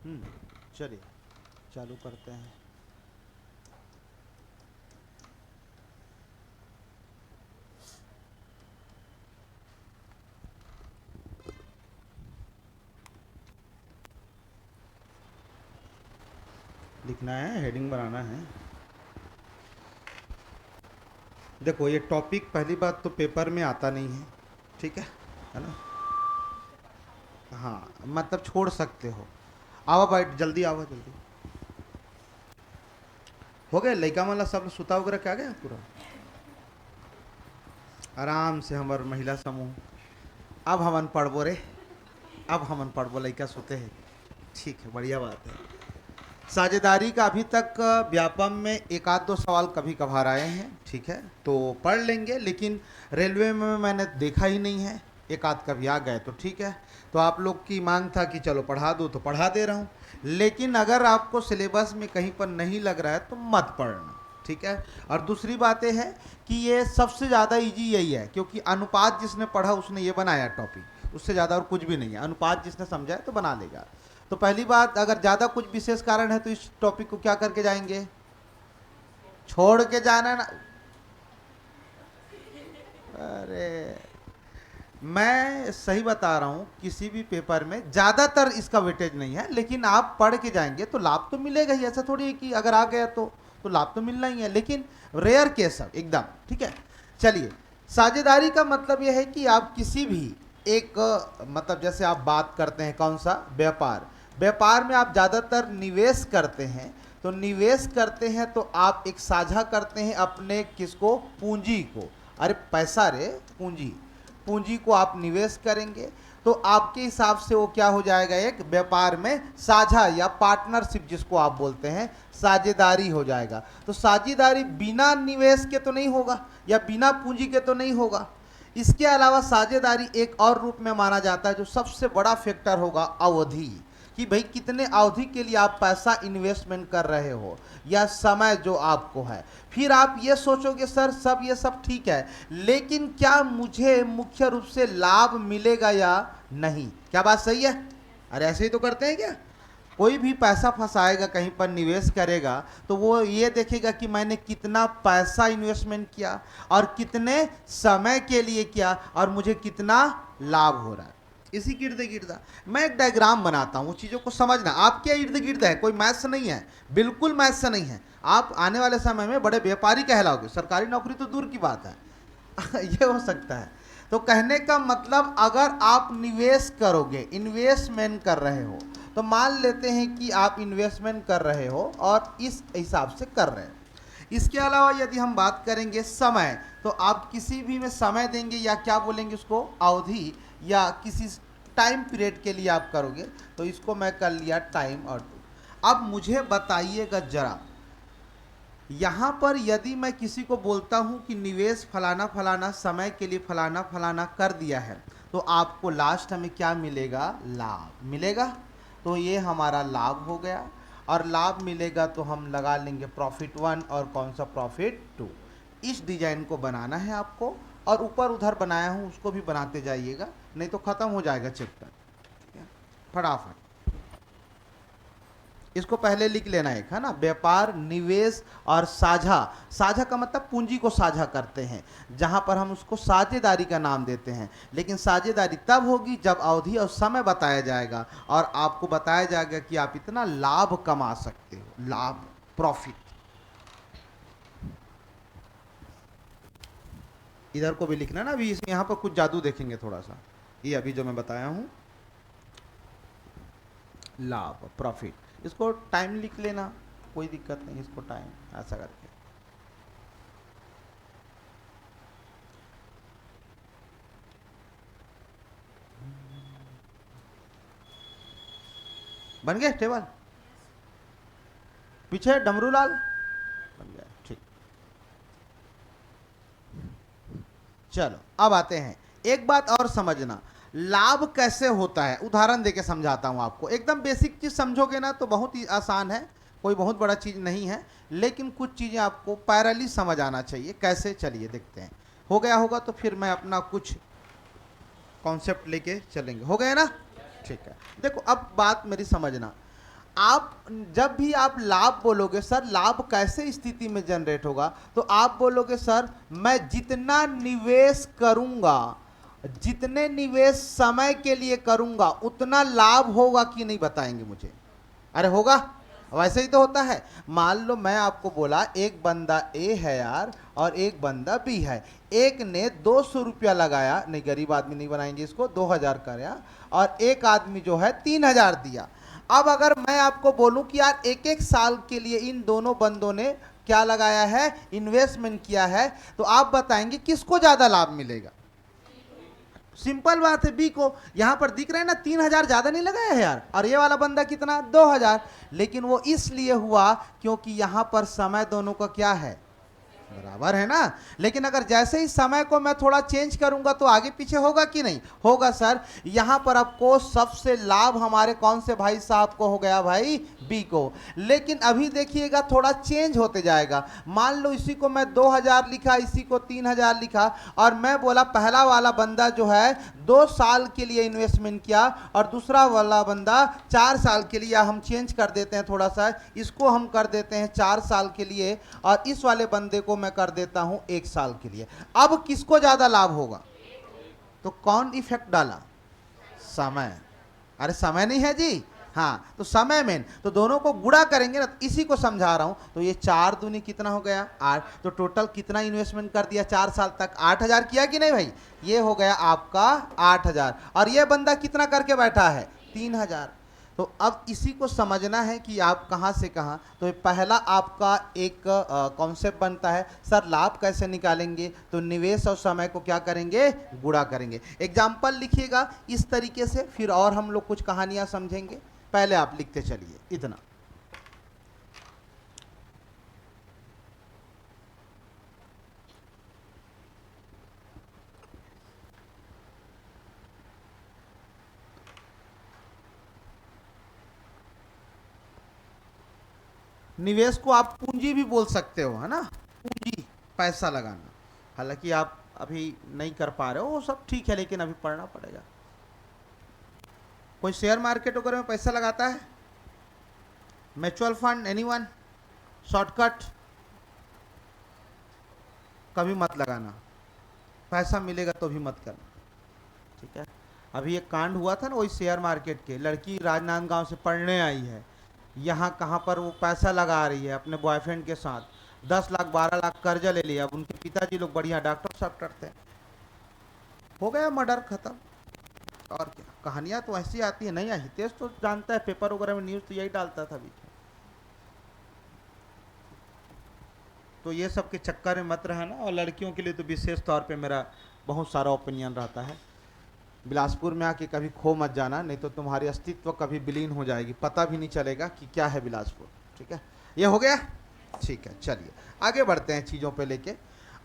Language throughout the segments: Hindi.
चलिए चालू करते हैं। लिखना है, हेडिंग बनाना है। देखो ये टॉपिक पहली बात तो पेपर में आता नहीं है, ठीक है ना। हाँ मतलब छोड़ सकते हो। आओ भाई जल्दी आओ जल्दी। हो गया लड़का वाला सब सुता वगैरह क्या गया पूरा। आराम से हमार महिला समूह। अब हमन पढ़बो रे, अब हमन पढ़बो, लड़का सोते हैं। ठीक है, बढ़िया बात है। साझेदारी का अभी तक व्यापम में एक आध दो सवाल कभी कभार आए हैं, ठीक है, तो पढ़ लेंगे। लेकिन रेलवे में मैंने देखा ही नहीं है, एक आध कभी आ गए तो ठीक है। तो आप लोग की मांग था कि चलो पढ़ा दो तो पढ़ा दे रहा हूँ। लेकिन अगर आपको सिलेबस में कहीं पर नहीं लग रहा है तो मत पढ़ना, ठीक है। और दूसरी बात यह है कि ये सबसे ज़्यादा इजी यही है, क्योंकि अनुपात जिसने पढ़ा उसने ये बनाया टॉपिक, उससे ज़्यादा और कुछ भी नहीं है। अनुपात जिसने समझा है तो बना लेगा। तो पहली बात, अगर ज़्यादा कुछ विशेष कारण है तो इस टॉपिक को क्या करके जाएंगे, छोड़ के जाना ना। अरे मैं सही बता रहा हूँ, किसी भी पेपर में ज़्यादातर इसका वेटेज नहीं है, लेकिन आप पढ़ के जाएंगे तो लाभ तो मिलेगा ही। ऐसा थोड़ी है कि अगर आ गया तो लाभ तो मिलना ही है, लेकिन रेयर केस है एकदम, ठीक है। चलिए, साझेदारी का मतलब यह है कि आप किसी भी एक मतलब जैसे आप बात करते हैं कौन सा, व्यापार। व्यापार में आप ज़्यादातर निवेश करते हैं, तो निवेश करते हैं तो आप एक साझा करते हैं अपने किसको, पूंजी को। अरे पैसा रे, पूंजी, पूंजी को आप निवेश करेंगे तो आपके हिसाब से वो क्या हो जाएगा, एक व्यापार में साझा या पार्टनरशिप जिसको आप बोलते हैं, साझेदारी हो जाएगा। तो साझेदारी बिना निवेश के तो नहीं होगा या बिना पूंजी के तो नहीं होगा। इसके अलावा साझेदारी एक और रूप में माना जाता है, जो सबसे बड़ा फैक्टर होगा, अवधि, कि भाई कितने अवधि के लिए आप पैसा इन्वेस्टमेंट कर रहे हो या समय जो आपको है। फिर आप ये सोचोगे सर सब ये सब ठीक है, लेकिन क्या मुझे मुख्य रूप से लाभ मिलेगा या नहीं। क्या बात सही है? अरे ऐसे ही तो करते हैं क्या। कोई भी पैसा फंसाएगा कहीं पर निवेश करेगा तो वो ये देखेगा कि मैंने कितना पैसा इन्वेस्टमेंट किया और कितने समय के लिए किया और मुझे कितना लाभ हो रहा है। इसी गिर्द गिर्द मैं एक डायग्राम बनाता हूँ, चीज़ों को समझना। आपके इर्द गिर्द है, कोई मैथ्स नहीं है, बिल्कुल मैथ्स नहीं है। आप आने वाले समय में बड़े व्यापारी कहलाओगे, सरकारी नौकरी तो दूर की बात है ये हो सकता है। तो कहने का मतलब, अगर आप निवेश करोगे, इन्वेस्टमेंट कर रहे हो, तो मान लेते हैं कि आप इन्वेस्टमेंट कर रहे हो और इस हिसाब से कर रहे हो। इसके अलावा यदि हम बात करेंगे समय, तो आप किसी भी में समय देंगे या क्या बोलेंगे उसको, अवधि, या किसी टाइम पीरियड के लिए आप करोगे, तो इसको मैं कर लिया टाइम और टू। अब मुझे बताइएगा जरा, यहाँ पर यदि मैं किसी को बोलता हूँ कि निवेश फलाना फलाना समय के लिए फलाना फलाना कर दिया है, तो आपको लास्ट में क्या मिलेगा, लाभ मिलेगा। तो ये हमारा लाभ हो गया, और लाभ मिलेगा तो हम लगा लेंगे प्रॉफिट वन और कौन सा, प्रॉफिट टू। इस डिजाइन को बनाना है आपको, और ऊपर उधर बनाया हूँ उसको भी बनाते जाइएगा, नहीं तो ख़त्म हो जाएगा चैप्टर। ठीक है, फटाफट इसको पहले लिख लेना एक, है ना। व्यापार, निवेश और साझा। साझा का मतलब पूंजी को साझा करते हैं, जहां पर हम उसको साझेदारी का नाम देते हैं। लेकिन साझेदारी तब होगी जब अवधि और समय बताया जाएगा और आपको बताया जाएगा कि आप इतना लाभ कमा सकते हो, लाभ, प्रॉफिट। इधर को भी लिखना ना, अभी इसमें यहाँ पर कुछ जादू देखेंगे थोड़ा सा। ये अभी जो मैं बताया हूँ, लाभ, प्रॉफिट, इसको टाइम लिख लेना, कोई दिक्कत नहीं, इसको टाइम ऐसा करके। बन गए टेबल, पीछे डमरू लाल बन गया, ठीक। चलो अब आते हैं, एक बात और समझना, लाभ कैसे होता है, उदाहरण देके समझाता हूं आपको। एकदम बेसिक चीज समझोगे ना तो बहुत ही आसान है, कोई बहुत बड़ा चीज नहीं है, लेकिन कुछ चीजें आपको पैरेलली समझ आना चाहिए। कैसे, चलिए देखते हैं। हो गया होगा तो फिर मैं अपना कुछ कॉन्सेप्ट लेके चलेंगे। हो गए ना, ठीक है। देखो अब बात मेरी समझना, आप जब भी आप लाभ बोलोगे सर लाभ कैसे स्थिति में जनरेट होगा, तो आप बोलोगे सर मैं जितना निवेश करूंगा, जितने निवेश समय के लिए करूंगा उतना लाभ होगा कि नहीं बताएंगे मुझे। अरे होगा, वैसे ही तो होता है। मान लो मैं आपको बोला एक बंदा ए है यार और एक बंदा बी है, एक ने 200 रुपया लगाया, नहीं गरीब आदमी नहीं बनाएंगे इसको, 2000 कराया, और एक आदमी जो है 3000 दिया। अब अगर मैं आपको बोलूं कि यार एक एक साल के लिए इन दोनों बंदों ने क्या लगाया है, इन्वेस्टमेंट किया है, तो आप बताएंगे किसको ज्यादा लाभ मिलेगा। सिंपल बात है, बी को। यहां पर दिख रहा है ना 3000 ज्यादा नहीं लगाया है यार, और ये वाला बंदा कितना 2000, लेकिन वो इसलिए हुआ क्योंकि यहां पर समय दोनों का क्या है, बराबर है ना। लेकिन अगर जैसे ही समय को मैं थोड़ा चेंज करूंगा तो आगे पीछे होगा कि नहीं होगा सर। यहां पर आपको सबसे लाभ हमारे कौन से भाई साहब को हो गया, भाई बी को। लेकिन अभी देखिएगा थोड़ा चेंज होते जाएगा। मान लो इसी को मैं 2000 लिखा, इसी को 3000 लिखा, और मैं बोला पहला वाला बंदा जो है 2 साल के लिए इन्वेस्टमेंट किया और दूसरा वाला बंदा 4 साल के लिए, या हम चेंज कर देते हैं थोड़ा सा, इसको हम कर देते हैं 4 साल के लिए और इस वाले बंदे को मैं कर देता हूं 1 साल के लिए। अब किसको ज्यादा लाभ होगा, तो कौन इफेक्ट डाला, समय। अरे समय नहीं है जी, हाँ तो समय मेन, तो दोनों को गुणा करेंगे ना, इसी को समझा रहा हूं। तो ये 4 दूनी कितना हो गया 8, तो टोटल कितना इन्वेस्टमेंट कर दिया 4 साल तक, 8000 किया कि नहीं भाई, ये हो गया आपका 8000। और ये बंदा कितना करके बैठा है 3000। तो अब इसी को समझना है कि आप कहाँ से कहाँ। तो पहला आपका एक कॉन्सेप्ट बनता है सर लाभ कैसे निकालेंगे, तो निवेश और समय को क्या करेंगे, गुणा करेंगे। एग्जाम्पल लिखिएगा इस तरीके से, फिर और हम लोग कुछ कहानियां समझेंगे। पहले आप लिखते चलिए इतना। निवेश को आप पूंजी भी बोल सकते हो, है ना, पूंजी, पैसा लगाना। हालांकि आप अभी नहीं कर पा रहे हो वो सब ठीक है, लेकिन अभी पढ़ना पड़ेगा। कोई शेयर मार्केट वगैरह में पैसा लगाता है, म्यूचुअल फंड, एनीवन, शॉर्टकट, कभी मत लगाना, पैसा मिलेगा तो भी मत करना, ठीक है। अभी एक कांड हुआ था ना वही शेयर मार्केट के, लड़की राजनांदगांव से पढ़ने आई है, यहाँ कहाँ पर वो पैसा लगा रही है अपने बॉयफ्रेंड के साथ, 10 लाख 12 लाख कर्जा ले लिया। अब उनके पिताजी लोग बढ़िया डॉक्टर शॉक्टर थे, हो गया मर्डर खत्म। और क्या, कहानियां तो ऐसी आती है। नहीं आई, हितेश तो जानता है, पेपर वगैरह में न्यूज तो यही डालता था बीच में। तो ये सब के चक्कर में मत रहना। और लड़कियों के लिए तो विशेष तौर पे मेरा बहुत सारा ओपिनियन रहता है, बिलासपुर में आके कभी खो मत जाना, नहीं तो तुम्हारी अस्तित्व कभी विलीन हो जाएगी, पता भी नहीं चलेगा कि क्या है बिलासपुर, ठीक है। ये हो गया, ठीक है। चलिए आगे बढ़ते हैं चीज़ों पे लेके।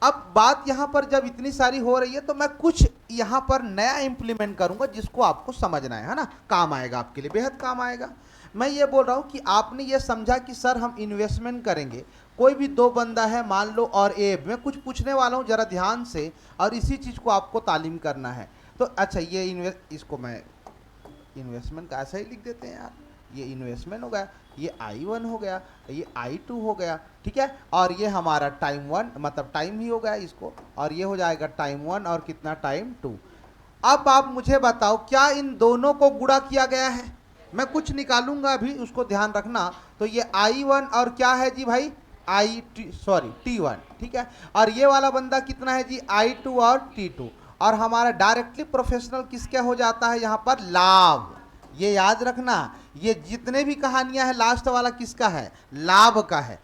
अब बात यहाँ पर जब इतनी सारी हो रही है तो मैं कुछ यहाँ पर नया इम्प्लीमेंट करूँगा जिसको आपको समझना है ना, काम आएगा आपके लिए, बेहद काम आएगा। मैं ये बोल रहा हूँ कि आपने ये समझा कि सर हम इन्वेस्टमेंट करेंगे, कोई भी 2 बंदा है मान लो और ए, मैं कुछ पूछने वाला हूँ ज़रा ध्यान से, और इसी चीज़ को आपको तालीम करना है। तो अच्छा ये इसको मैं इन्वेस्टमेंट का ऐसा ही लिख देते हैं यार, ये इन्वेस्टमेंट हो गया, ये I1 हो गया, ये I2 हो गया, ठीक है। और ये हमारा टाइम 1 मतलब टाइम ही हो गया इसको, और ये हो जाएगा टाइम 1 और कितना टाइम 2। अब आप मुझे बताओ क्या इन दोनों को गुणा किया गया है, मैं कुछ निकालूंगा अभी उसको ध्यान रखना। तो ये I1 और क्या है जी भाई T1, ठीक है। और ये वाला बंदा कितना है जी I2 और T2। और हमारा डायरेक्टली प्रोफेशनल किसके हो जाता है यहाँ पर, लाभ। ये याद रखना, ये जितने भी कहानियां हैं लास्ट वाला किसका है, लाभ का है।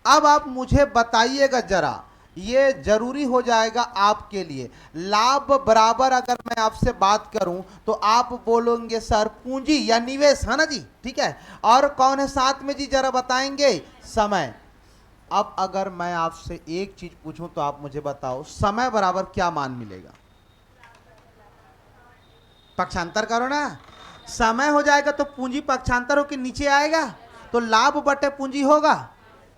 अब आप मुझे बताइएगा जरा, ये जरूरी हो जाएगा आपके लिए, लाभ बराबर अगर मैं आपसे बात करूं तो आप बोलोगे सर पूंजी या निवेश, है ना जी, ठीक है। और कौन है साथ में जी, जरा बताएंगे, समय। अब अगर मैं आपसे एक चीज पूछूं तो आप मुझे बताओ समय बराबर क्या मान मिलेगा, पक्षांतर करो ना, समय हो जाएगा तो पूंजी पक्षांतर होकर नीचे आएगा, तो लाभ बटे पूंजी होगा।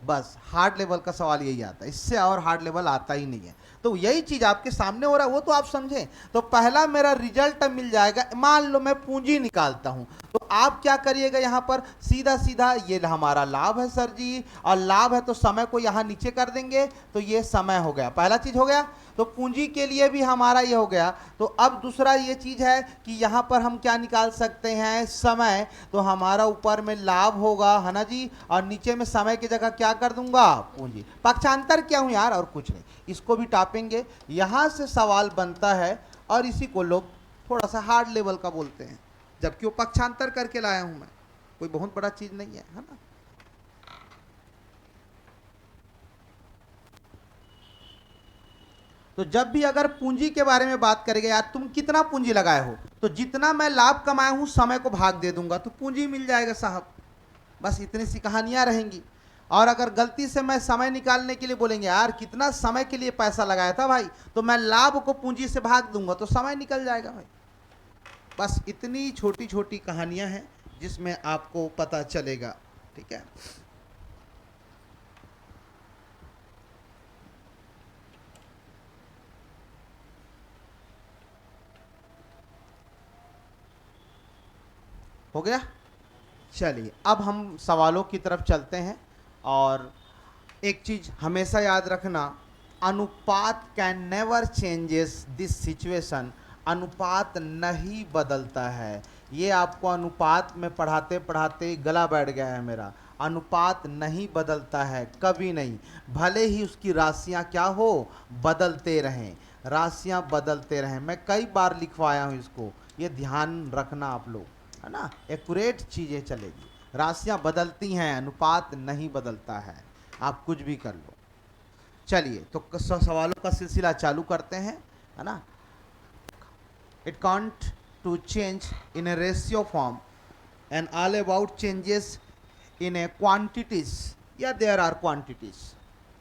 बस हार्ड लेवल का सवाल यही आता है, इससे और हार्ड लेवल आता ही नहीं है। तो यही चीज आपके सामने हो रहा है, वो तो आप समझें। तो पहला मेरा रिजल्ट मिल जाएगा, मान लो मैं पूंजी निकालता हूं, तो आप क्या करिएगा यहाँ पर, सीधा सीधा ये हमारा लाभ है सर जी, और लाभ है तो समय को यहाँ नीचे कर देंगे, तो ये समय हो गया, पहला चीज हो गया। तो पूंजी के लिए भी हमारा ये हो गया। तो अब दूसरा ये चीज है कि यहाँ पर हम क्या निकाल सकते हैं, समय। तो हमारा ऊपर में लाभ होगा, है ना जी, और नीचे में समय की जगह क्या कर दूंगा, पूंजी। पक्षांतर क्या हूं यार, और कुछ नहीं। इसको भी टापेंगे। यहां से सवाल बनता है, और इसी को लोग थोड़ा सा हार्ड लेवल का बोलते हैं, जबकि वो पक्षांतर करके लाया हूं मैं, कोई बहुत बड़ा चीज नहीं है ना। तो जब भी अगर पूंजी के बारे में बात करेंगे, यार तुम कितना पूंजी लगाए हो, तो जितना मैं लाभ कमाया हूं समय को भाग दे दूंगा तो पूंजी मिल जाएगा साहब। बस इतनी सी कहानियां रहेंगी। और अगर गलती से मैं समय निकालने के लिए बोलेंगे, यार कितना समय के लिए पैसा लगाया था भाई, तो मैं लाभ को पूंजी से भाग दूंगा तो समय निकल जाएगा भाई। बस इतनी छोटी छोटी कहानियां हैं जिसमें आपको पता चलेगा, ठीक है। हो गया। चलिए अब हम सवालों की तरफ चलते हैं। और एक चीज हमेशा याद रखना, अनुपात can never changes this situation. अनुपात नहीं बदलता है। ये आपको अनुपात में पढ़ाते पढ़ाते गला बैठ गया है मेरा। अनुपात नहीं बदलता है, कभी नहीं, भले ही उसकी राशियां क्या हो, बदलते रहें, राशियां बदलते रहें। मैं कई बार लिखवाया हूं इसको, ये ध्यान रखना आप लोग, है ना। एक्यूरेट चीज़ें चलेगी, राशियां बदलती हैं, अनुपात नहीं बदलता है, आप कुछ भी कर लो। चलिए तो सवालों का सिलसिला चालू करते हैं, है ना। It can't to change in a ratio form and all about changes in a quantities, या देयर आर क्वांटिटीज।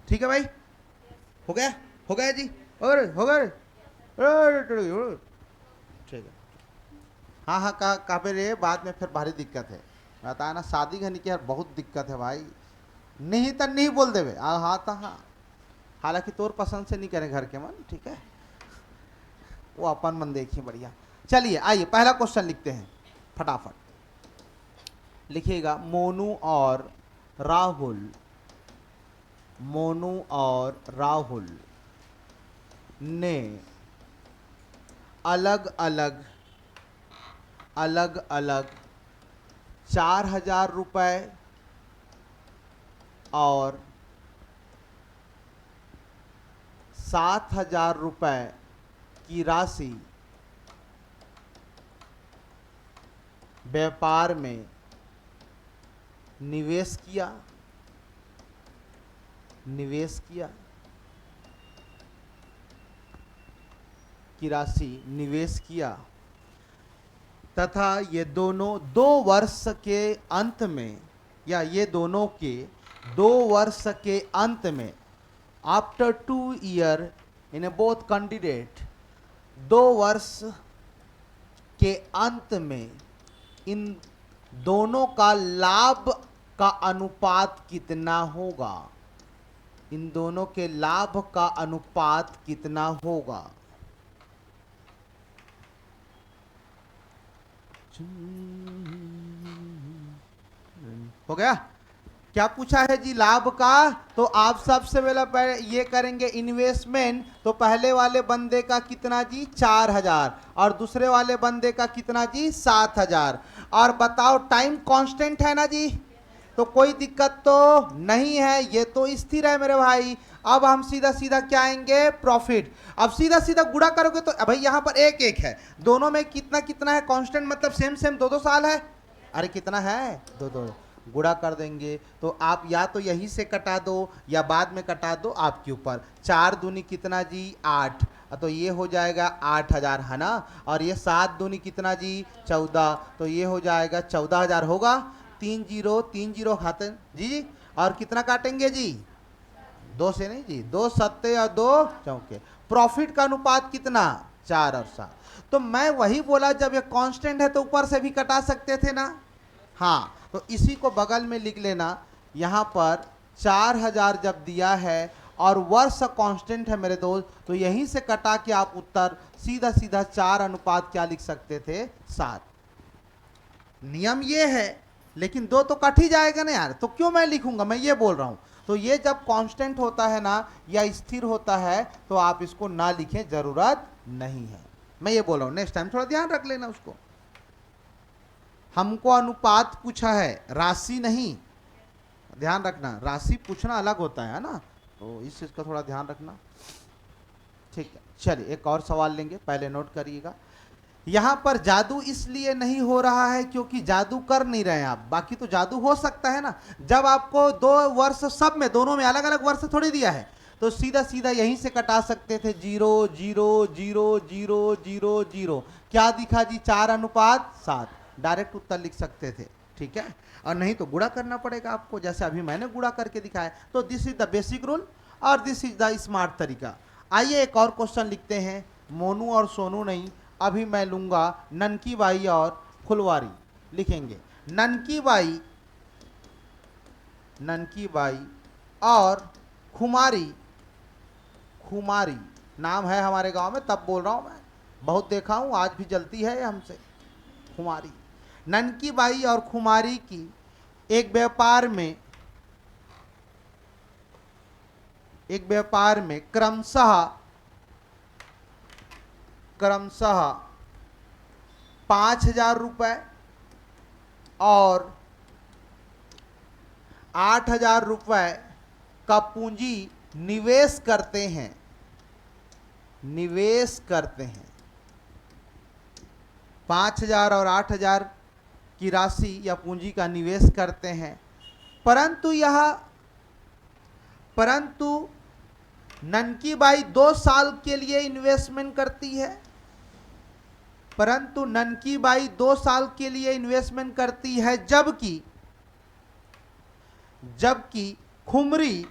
ठीक है भाई, हो गया, हो गया जी, और हो गया, ठीक है। हाँ हाँ, कहाँ पे रे, बाद में फिर भारी दिक्कत है, बताया ना, शादी घनी की यार बहुत दिक्कत है भाई। नहीं तो नहीं बोल देवे, हाँ तो हाँ, हालांकि तोर पसंद से नहीं करें घर के मन, ठीक है, वो अपन मन देखिए बढ़िया। चलिए आइए पहला क्वेश्चन लिखते हैं फटाफट। लिखिएगा, मोनू और राहुल, मोनू और राहुल ने अलग अलग 4,000 रुपये और 7,000 रुपये की राशि व्यापार में निवेश किया, की राशि निवेश किया, तथा ये दोनों 2 वर्ष के अंत में, या ये दोनों के 2 वर्ष के अंत में, after 2 year in a both candidate, 2 वर्ष के अंत में इन दोनों का लाभ का अनुपात कितना होगा, इन दोनों के लाभ का अनुपात कितना होगा। हो गया। क्या पूछा है जी, लाभ का। तो आप सबसे पहले ये करेंगे इन्वेस्टमेंट, तो पहले वाले बंदे का कितना जी, 4,000, और दूसरे वाले बंदे का कितना जी, 7,000। और बताओ टाइम कांस्टेंट है ना जी, तो कोई दिक्कत तो नहीं है, ये तो स्थिर है मेरे भाई। अब हम सीधा सीधा क्या आएंगे, प्रॉफिट। अब सीधा सीधा गुणा करोगे तो भाई यहाँ पर 1-1 है, दोनों में कितना कितना है कांस्टेंट, मतलब सेम सेम 2-2 साल है। अरे कितना है, 2-2, गुणा कर देंगे तो आप या तो यही से कटा दो या बाद में कटा दो, आपके ऊपर। 4 दूनी कितना जी, 8, तो ये हो जाएगा 8,000, है ना। और ये 7 दूनी कितना जी, 14, तो ये हो जाएगा 14,000 होगा। 3 0 खाते जी, और कितना काटेंगे जी, 2 से नहीं जी, 2 सत्ते और 2 चौके। प्रॉफिट का अनुपात कितना, 4 और 7। तो मैं वही बोला, जब ये कांस्टेंट है तो ऊपर से भी कटा सकते थे ना। हाँ, तो इसी को बगल में लिख लेना। यहाँ पर 4,000 जब दिया है और वर्ष कांस्टेंट है मेरे दोस्त, तो यहीं से कटा के आप उत्तर सीधा सीधा 4 अनुपात क्या लिख सकते थे, 7। नियम ये है, लेकिन दो तो कट ही जाएगा ना यार, तो क्यों मैं लिखूंगा, मैं ये बोल रहा हूं। तो ये जब कांस्टेंट होता है ना या स्थिर होता है तो आप इसको ना लिखें, जरूरत नहीं है। मैं ये बोल रहा हूं, नेक्स्ट टाइम थोड़ा ध्यान रख लेना उसको। हमको अनुपात पूछा है, राशि नहीं, ध्यान रखना, राशि पूछना अलग होता है ना, तो इस चीज का थोड़ा ध्यान रखना। ठीक है, चलिए एक और सवाल लेंगे, पहले नोट करिएगा। यहां पर जादू इसलिए नहीं हो रहा है क्योंकि जादू कर नहीं रहे हैं आप, बाकी तो जादू हो सकता है ना। जब आपको 2 वर्ष सब में, दोनों में अलग अलग वर्ष थोड़ी दिया है, तो सीधा सीधा यहीं से कटा सकते थे, 0 0 0 0 0 0। क्या दिखा जी, 4:7, डायरेक्ट उत्तर लिख सकते थे। ठीक है, और नहीं तो गुणा करना पड़ेगा आपको, जैसे अभी मैंने गुणा करके दिखाया। तो this is the basic rule और दिस इज द स्मार्ट तरीका। आइए एक और क्वेश्चन लिखते हैं, मोनू और सोनू नहीं, अभी मैं लूंगा ननकी बाई और फुलवारी। लिखेंगे ननकी बाई और खुमारी, खुमारी नाम है हमारे गांव में, तब बोल रहा हूं मैं, बहुत देखा हूं, आज भी जलती है हमसे। खुमारी, ननकी बाई और खुमारी की एक व्यापार में क्रमशः 5,000 रुपए और 8,000 रुपए का पूंजी निवेश करते हैं। 5,000 और 8,000 की राशि या पूंजी का निवेश करते हैं, परंतु ननकी बाई 2 साल के लिए इन्वेस्टमेंट करती है। परंतु ननकी बाई 2 साल के लिए इन्वेस्टमेंट करती है, जबकि खुमरी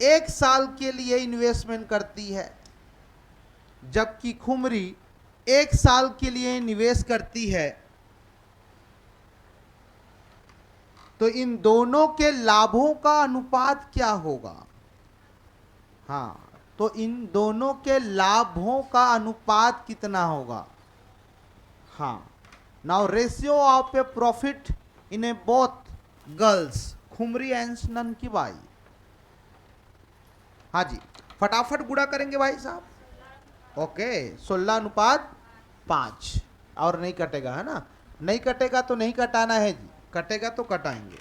1 साल के लिए इन्वेस्टमेंट करती है। जबकि खुमरी 1 साल के लिए निवेश करती है, तो इन दोनों के लाभों का अनुपात क्या होगा? हाँ, तो इन दोनों के लाभों का अनुपात कितना होगा? हाँ, now ratio of a profit in a both girls, Khumri and Nanki Bai. हाँ जी, फटाफट गुणा करेंगे भाई साहब। ओके, 16:5, और नहीं कटेगा है ना, नहीं कटेगा तो नहीं कटाना है जी, कटेगा तो कटाएंगे।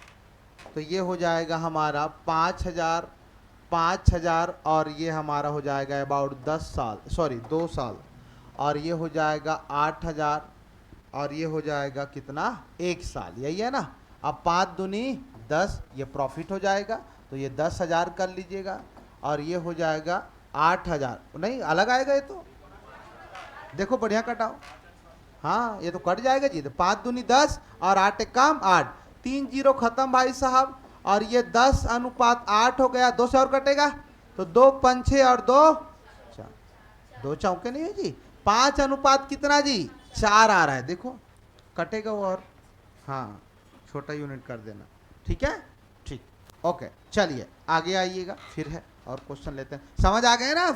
तो ये हो जाएगा हमारा 5,000 और ये हमारा हो जाएगा अबाउट 2 साल, और ये हो जाएगा 8,000 और ये हो जाएगा कितना, 1 साल, यही है ना। अब 5 दूनी 10, ये प्रॉफिट हो जाएगा, तो ये 10,000 कर लीजिएगा, और ये हो जाएगा 8,000, नहीं अलग आएगा ये तो, देखो बढ़िया कटाओ, हाँ ये तो कट जाएगा जी। तो 5 दूनी 10 और 8 एक काम 8, 3 0 खत्म भाई साहब, और ये 10:8 हो गया, 2 से और कटेगा तो 2 5 और 2 4, 2 चौके नहीं है जी, 5 कितना जी, 4 आ रहा है, देखो कटेगा वो, और हाँ छोटा यूनिट कर देना, ठीक है, ठीक, ओके। चलिए आगे आइएगा, फिर है और क्वेश्चन लेते हैं, समझ आ गए ना,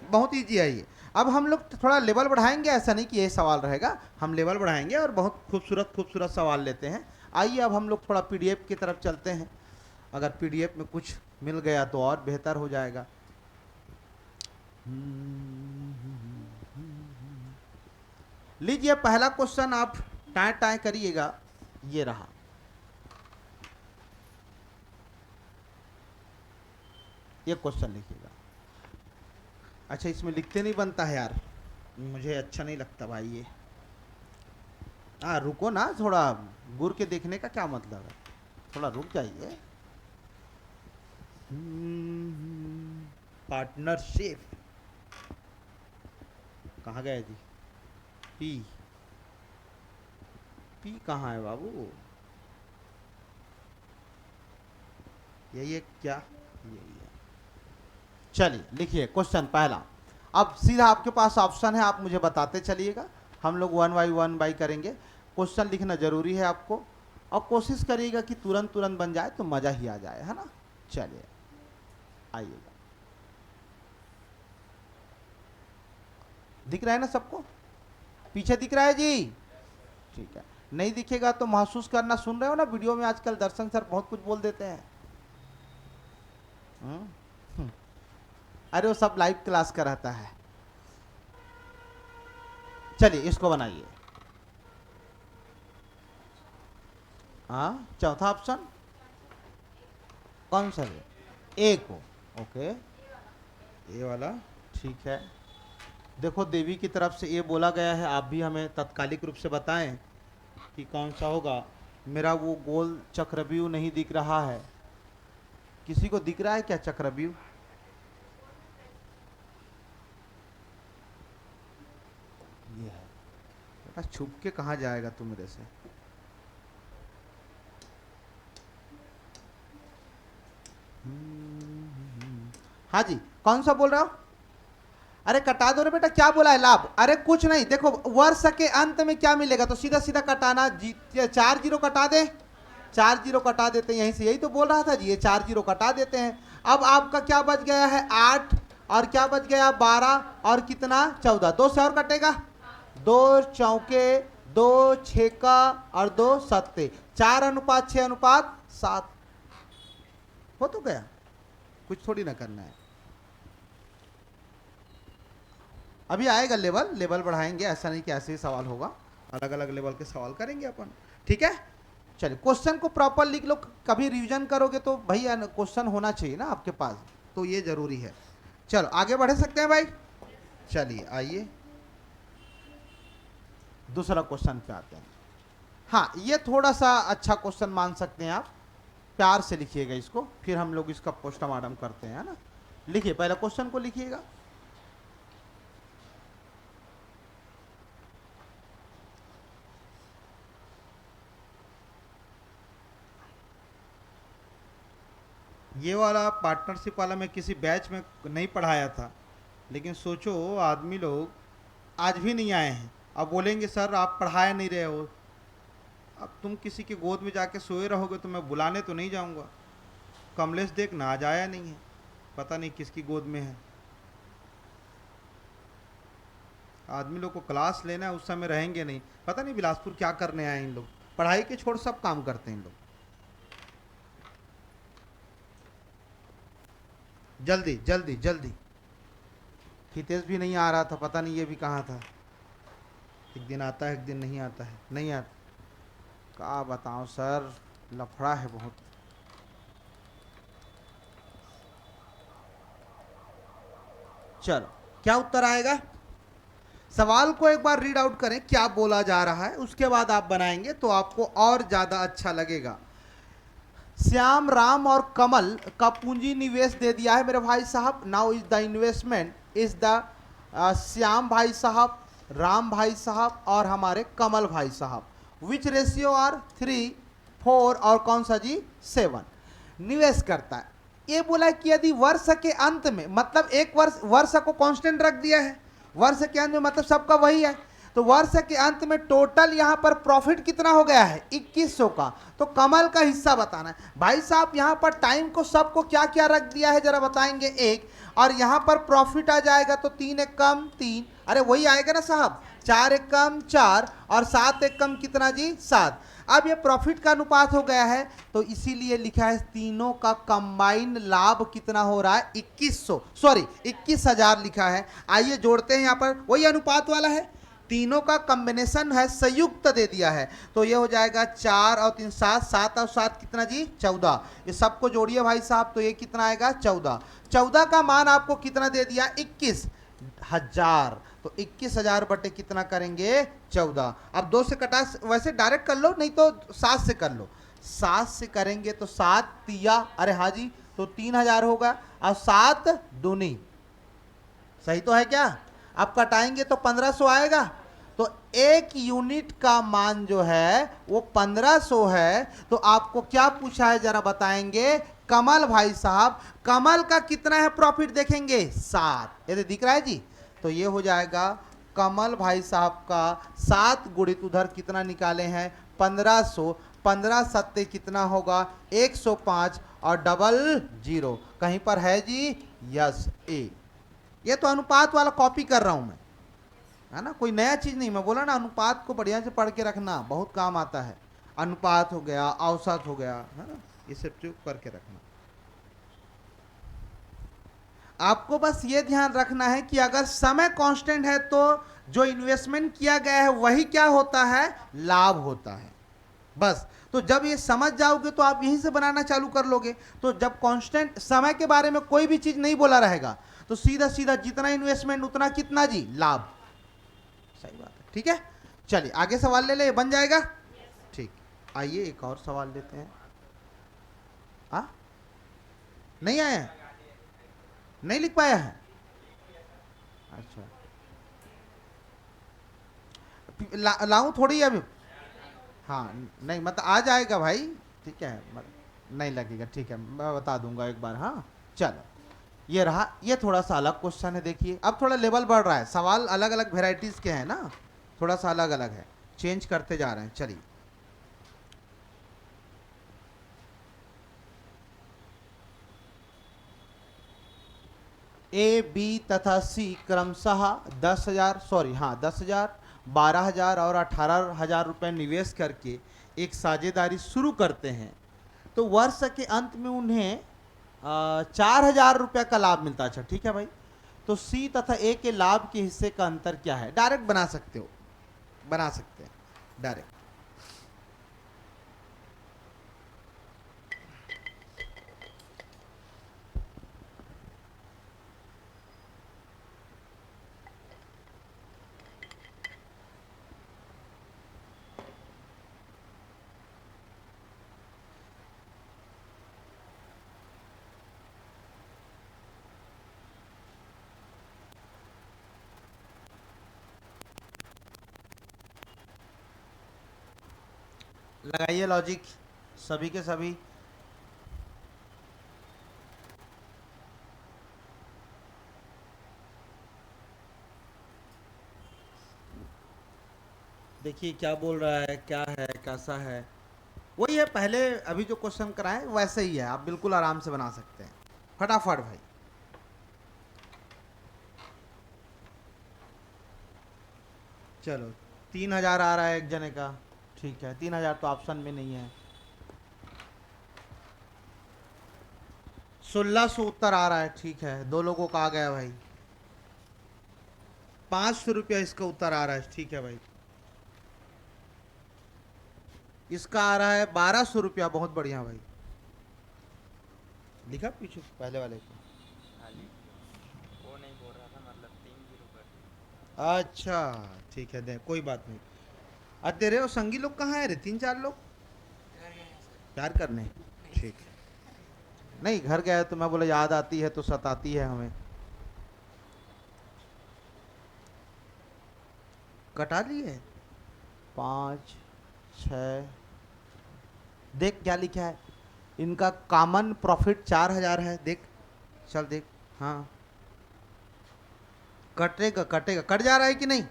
बहुत ईजी है ये। अब हम लोग थोड़ा लेवल बढ़ाएंगे, ऐसा नहीं कि ये सवाल रहेगा, हम लेवल बढ़ाएंगे और बहुत खूबसूरत सवाल लेते हैं। आइए अब हम लोग थोड़ा पीडीएफ की तरफ चलते हैं, अगर पीडीएफ में कुछ मिल गया तो और बेहतर हो जाएगा। लीजिए पहला क्वेश्चन, आप टाए टाए करिएगा, ये रहा। ये क्वेश्चन लिखिएगा। अच्छा, इसमें लिखते नहीं बनता है यार, मुझे अच्छा नहीं लगता भाई ये। रुको ना, थोड़ा गुर के देखने का क्या मतलब है, थोड़ा रुक जाइए। पार्टनरशिप कहाँ गए जी, पी कहाँ है बाबू, यही है क्या, यही है। चलिए लिखिए क्वेश्चन पहला। अब सीधा आपके पास ऑप्शन है, आप मुझे बताते चलिएगा, हम लोग 1 बाई करेंगे। क्वेश्चन लिखना जरूरी है आपको, और कोशिश करिएगा कि तुरंत बन जाए तो मजा ही आ जाए, है ना। चलिए आइएगा, दिख रहा है ना सबको, पीछे दिख रहा है जी, ठीक है। नहीं दिखेगा तो महसूस करना, सुन रहे हो ना वीडियो में आजकल दर्शन सर बहुत कुछ बोल देते हैं। हम्म। अरे वो सब लाइव क्लास का रहता है। चलिए इसको बनाइए। हाँ, चौथा ऑप्शन कौन सा है? ए को। ओके, ए वाला ठीक है। देखो देवी की तरफ से ये बोला गया है, आप भी हमें तत्कालिक रूप से बताएं कि कौन सा होगा। मेरा वो गोल चक्रव्यूह नहीं दिख रहा है, किसी को दिख रहा है क्या चक्रव्यूह? ये है बेटा, छुप के कहाँ जाएगा तू मेरे से। हाँ जी, कौन सा बोल रहा हो? अरे कटा दो रे बेटा, क्या बोला है लाभ? अरे कुछ नहीं, देखो वर्ष के अंत में क्या मिलेगा तो सीधा सीधा कटाना जी। 4 जीरो कटा दे, 4 जीरो कटा देते हैं यहीं से, यही तो बोल रहा था जी, ये 4 जीरो कटा देते हैं। अब आपका क्या बच गया है? 8 और क्या बच गया? 12 और कितना? 14। 2 से और कटेगा, 2 चौके 2 छेका और 2 सत्ते, 4:6:7 हो तो गया, कुछ थोड़ी ना करना है। अभी आएगा लेवल, लेवल बढ़ाएंगे, ऐसा नहीं कि ऐसे ही सवाल होगा, अलग अलग लेवल के सवाल करेंगे अपन, ठीक है। चलिए क्वेश्चन को प्रॉपर लिख लो, कभी रिवीजन करोगे तो भाई क्वेश्चन होना चाहिए ना आपके पास, तो ये जरूरी है। चलो आगे बढ़ सकते हैं भाई। चलिए आइए दूसरा क्वेश्चन पे आते हैं। हाँ, ये थोड़ा सा अच्छा क्वेश्चन मान सकते हैं आप, प्यार से लिखिएगा इसको, फिर हम लोग इसका पोस्टमार्टम करते हैं ना। लिखिए, पहले क्वेश्चन को लिखिएगा। ये वाला पार्टनरशिप वाला मैं किसी बैच में नहीं पढ़ाया था, लेकिन सोचो आदमी लोग आज भी नहीं आए हैं, अब बोलेंगे सर आप पढ़ाया नहीं रहे हो। अब तुम किसी के गोद में जाके सोए रहोगे तो मैं बुलाने तो नहीं जाऊंगा। कमलेश देखना आज आया नहीं है, पता नहीं किसकी गोद में है। आदमी लोग को क्लास लेना है, उस समय रहेंगे नहीं, पता नहीं बिलासपुर क्या करने आए इन लोग, पढ़ाई के छोड़ सब काम करते हैं इन लोग। जल्दी जल्दी जल्दी। हितेश भी नहीं आ रहा था, पता नहीं ये भी कहाँ था, एक दिन आता है एक दिन नहीं आता है, नहीं आता, क्या बताऊं सर, लफड़ा है बहुत। चलो क्या उत्तर आएगा? सवाल को एक बार रीड आउट करें क्या बोला जा रहा है, उसके बाद आप बनाएंगे तो आपको और ज्यादा अच्छा लगेगा। श्याम, राम और कमल का पूंजी निवेश दे दिया है मेरे भाई साहब। Now is the investment is the Shyam भाई साहब, राम भाई साहब और हमारे कमल भाई साहब। विच रेशियो आर 3, 4 और कौन सा जी 7 निवेश करता है। ये बोला कि यदि वर्ष के अंत में, मतलब एक वर्ष को कांस्टेंट रख दिया है, वर्ष के अंत में मतलब सबका वही है, तो वर्ष के अंत में टोटल यहां पर प्रॉफिट कितना हो गया है? 2100 का। तो कमल का हिस्सा बताना है भाई साहब। यहां पर टाइम को सबको क्या क्या रख दिया है जरा बताएंगे? 1, और यहां पर प्रॉफिट आ जाएगा तो 3 एक कम 3, अरे वही आएगा ना साहब, 4 एक कम 4 और 7 एक कम कितना जी 7। अब ये प्रॉफिट का अनुपात हो गया है तो इसीलिए लिखा है तीनों का कंबाइंड लाभ कितना हो रहा है? 2100, सॉरी 21,000 लिखा है। आइए जोड़ते हैं, यहाँ पर वही अनुपात वाला है, तीनों का कॉम्बिनेशन है, संयुक्त दे दिया है, तो ये हो जाएगा 4 और 3 7, 7 और 7 कितना जी 14। ये सबको जोड़िए भाई साहब, तो ये कितना आएगा 14। 14 का मान आपको कितना दे दिया? 21,000। तो 21,000 बटे कितना करेंगे? 14। अब 2 से कटा, वैसे डायरेक्ट कर लो, नहीं तो 7 से कर लो। 7 से करेंगे तो 7 तिया, अरे हाँ जी, तो 3,000 होगा, और 7 दूनी, सही तो है क्या? अब कटाएंगे तो 1500 आएगा। तो 1 यूनिट का मान जो है वो 1500 है। तो आपको क्या पूछा है जरा बताएंगे कमल भाई साहब? कमल का कितना है प्रॉफिट देखेंगे? 7, ये तो दिख रहा है जी। तो ये हो जाएगा कमल भाई साहब का 7 गुणित उधर कितना निकाले हैं 1500, 15 सत्ते कितना होगा 105 और डबल 0 कहीं पर है जी? यस, ए। ये तो अनुपात वाला कॉपी कर रहा हूं मैं। है ना, कोई नया चीज नहीं। मैं बोला ना, अनुपात को बढ़िया से पढ़ के रखना, बहुत काम आता है। अनुपात हो गया, औसत हो गया, है ना, ये सब चीज करके रखना। आपको बस ये ध्यान रखना है कि अगर समय कांस्टेंट है तो जो इन्वेस्टमेंट किया गया है वही क्या होता है, लाभ होता है। बस, तो जब ये समझ जाओगे तो आप यहीं से बनाना चालू कर लोगे। तो जब कांस्टेंट समय के बारे में कोई भी चीज नहीं बोला रहेगा तो सीधा सीधा जितना इन्वेस्टमेंट उतना कितना जी, लाभ। सही बात है, ठीक है। चलिए आगे सवाल ले ले, बन जाएगा। ठीक, आइए एक और सवाल लेते हैं। नहीं आया है, नहीं लिख पाया है। अच्छा, लाऊं थोड़ी अभी। हाँ, नहीं मतलब आ जाएगा भाई, ठीक है, नहीं लगेगा, ठीक है, मैं बता दूंगा एक बार। हाँ चलो, ये रहा, ये थोड़ा सा अलग क्वेश्चन है। देखिए अब थोड़ा लेवल बढ़ रहा है, सवाल अलग अलग वेराइटीज के हैं ना, थोड़ा सा अलग अलग है, चेंज करते जा रहे हैं। चलिए, ए बी तथा सी क्रमशः 10,000, सॉरी हाँ 10,000, 12,000 और 18,000 रुपये निवेश करके एक साझेदारी शुरू करते हैं, तो वर्ष के अंत में उन्हें 4,000 रुपये का लाभ मिलता है। अच्छा ठीक है भाई, तो सी तथा ए के लाभ के हिस्से का अंतर क्या है? डायरेक्ट बना सकते हो, बना सकते हैं डायरेक्ट। लगाइए लॉजिक सभी के सभी। देखिए क्या बोल रहा है, क्या है, कैसा है, वही है पहले अभी जो क्वेश्चन कराए वैसे ही है, आप बिल्कुल आराम से बना सकते हैं फटाफट भाई। चलो 3,000 आ रहा है एक जने का, ठीक है, 3,000 तो ऑप्शन में नहीं है। 1,600 उत्तर आ रहा है, ठीक है, दो लोगों का आ गया भाई। 500 रुपया इसका उत्तर आ रहा है, ठीक है भाई। इसका आ रहा है 1,200 रुपया, बहुत बढ़िया भाई। लिखा पीछे पहले वाले को? वो नहीं बोल रहा था, मतलब 3-0 कर। अच्छा ठीक है, दे कोई बात नहीं। अब तेरे वो संगी लोग कहाँ है रे, 3-4 लोग प्यार करने, ठीक है। नहीं घर गए तो मैं बोला याद आती है तो सताती है हमें। कटा लिए 5, 6, देख क्या लिखा है, इनका कॉमन प्रॉफिट 4,000 है, देख, चल देख, हाँ कटेगा कटेगा, कट जा रहा है कि नहीं?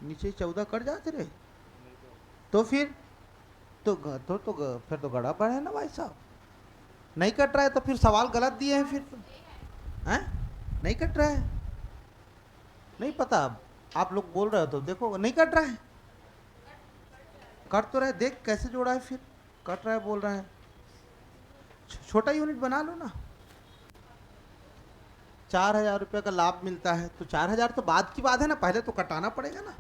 नीचे 14 कट जाते रहे, तो फिर तो फिर तो गड़ा पड़ा है ना भाई साहब। नहीं कट रहा है तो फिर सवाल गलत दिए हैं फिर तो, हैं? नहीं कट रहा है, नहीं पता, आप लोग बोल रहे हो तो देखो नहीं कट रहा है, कट तो रहा है, देख कैसे जोड़ा है फिर, कट रहा है बोल रहा है। छोटा यूनिट बना लो ना। 4,000 रुपये का लाभ मिलता है तो 4,000 तो बाद की बात है ना, पहले तो कटाना पड़ेगा ना,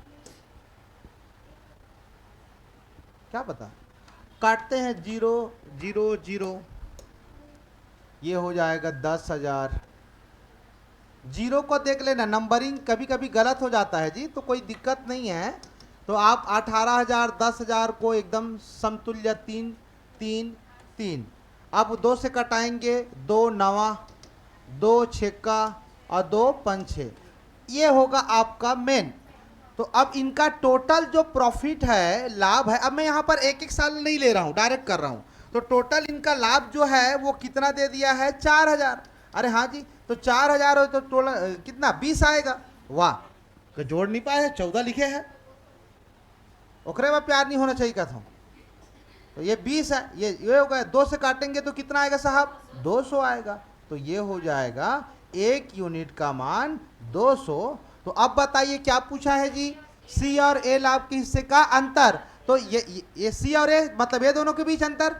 क्या पता। काटते हैं 0, 0, 0, ये हो जाएगा 10,000। जीरो को देख लेना, नंबरिंग कभी कभी गलत हो जाता है जी, तो कोई दिक्कत नहीं है। तो आप 18,000, 10,000 को एकदम समतुल्य 3, 3, 3, अब 2 से कटाएंगे, 2 नवा, 2 छक्का और 2 पंचे, ये होगा आपका मेन। तो अब इनका टोटल जो प्रॉफिट है, लाभ है, अब मैं यहाँ पर एक एक साल नहीं ले रहा हूँ, डायरेक्ट कर रहा हूँ, तो टोटल इनका लाभ जो है वो कितना दे दिया है, 4,000। अरे हाँ जी, तो 4,000 हो तो टोटल कितना, 20 आएगा। वाह, तो जोड़ नहीं पाए, 14 लिखे हैं, ओकरे में प्यार नहीं होना चाहिए था। तो ये 20 है, ये हो गया, 2 से काटेंगे तो कितना आएगा साहब, 200 आएगा। तो ये हो जाएगा एक यूनिट का मान 200 तो अब बताइए क्या पूछा है जी, सी और ए लाभ के हिस्से का अंतर। तो ये सी और ए मतलब ये दोनों के बीच अंतर